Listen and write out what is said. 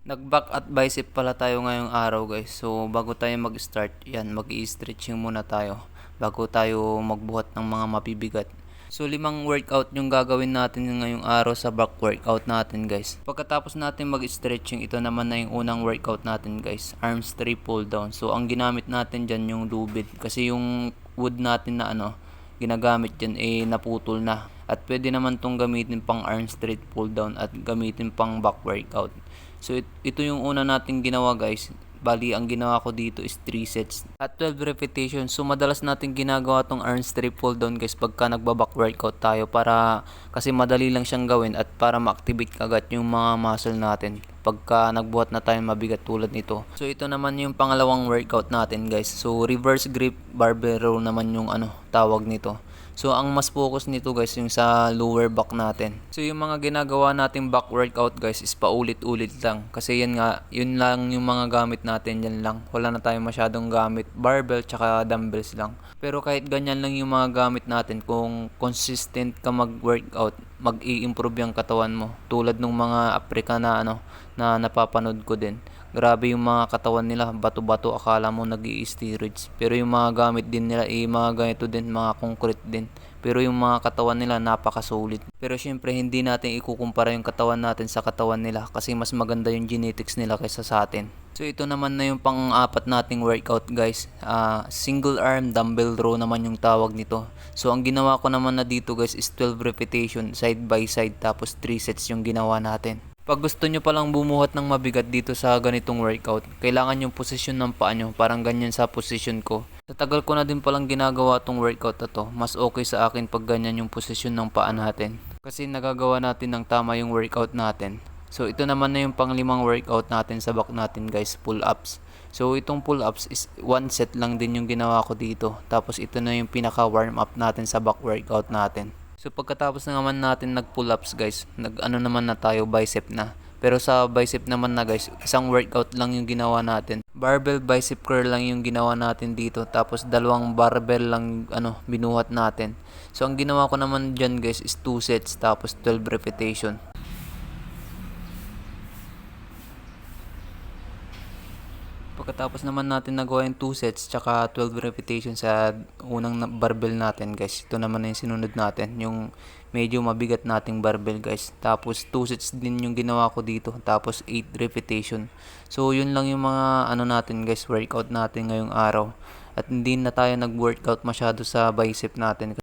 Nag-back at bicep pala tayo ngayong araw guys. So bago tayo mag-start, yan, mag-i-stretching muna tayo bago tayo magbuhat ng mga mabibigat. So 5 workout yung gagawin natin ngayong araw sa back workout natin guys. Pagkatapos natin mag-stretching, ito naman na yung unang workout natin guys, arms 3 pull down. So ang ginamit natin dyan yung lubid kasi yung wood natin na ginagamit dyan naputol na. At pwede naman tong gamitin pang arm straight pull down at gamitin pang back workout. So ito yung una nating ginawa guys. Bali, ang ginawa ko dito is 3 sets at 12 repetitions. So madalas natin ginagawa tong arm straight pull down guys pagka nagba-back workout tayo, para kasi madali lang siyang gawin at para ma-activate agad yung mga muscle natin pagka nagbuhat na tayo mabigat tulad nito. So ito naman yung pangalawang workout natin guys. So reverse grip barbell row naman yung tawag nito. So ang mas focus nito guys yung sa lower back natin. So yung mga ginagawa nating back workout guys is paulit-ulit lang. Kasi yan nga, yun lang yung mga gamit natin, yan lang. Wala na tayong masyadong gamit, barbell tsaka dumbbells lang. Pero kahit ganyan lang yung mga gamit natin, kung consistent ka mag-workout, mag-i-improve yung katawan mo. Tulad ng mga Africa na na napapanood ko din. Grabe yung mga katawan nila, bato-bato, akala mo nag-i-steroids. Pero yung mga gamit din nila mga ganito din, mga concrete din. Pero yung mga katawan nila napakasulit. Pero syempre hindi natin ikukumpara yung katawan natin sa katawan nila kasi mas maganda yung genetics nila kaysa sa atin. So ito naman na yung pang-apat nating workout guys. Single arm dumbbell row naman yung tawag nito. So ang ginawa ko naman na dito guys is 12 repetition side by side, tapos 3 sets yung ginawa natin. Pag gusto nyo palang bumuhat ng mabigat dito sa ganitong workout, kailangan yung posisyon ng paa nyo, parang ganyan sa posisyon ko. Sa tagal ko na din palang ginagawa tong workout na to, mas okay sa akin pag ganyan yung posisyon ng paa natin. Kasi nagagawa natin ng tama yung workout natin. So ito naman na yung panglimang workout natin sa back natin guys, pull-ups. So itong pull-ups is 1 set lang din yung ginawa ko dito. Tapos ito na yung pinaka warm up natin sa back workout natin. So pagkatapos na naman natin nag-pull-ups guys, naman na tayo, bicep na. Pero sa bicep naman na guys, isang workout lang yung ginawa natin. Barbell bicep curl lang yung ginawa natin dito. Tapos dalawang barbell lang binuhat natin. So ang ginawa ko naman dyan guys is 2 sets tapos 12 repetition. Pagkatapos naman natin nagawa yung 2 sets tsaka 12 repetitions sa unang barbell natin guys, ito naman na yung sinunod natin, yung medyo mabigat nating barbell guys. Tapos 2 sets din yung ginawa ko dito, tapos 8 repetition. So yun lang yung mga natin guys, workout natin ngayong araw. At hindi na tayo nag-workout masyado sa bicep natin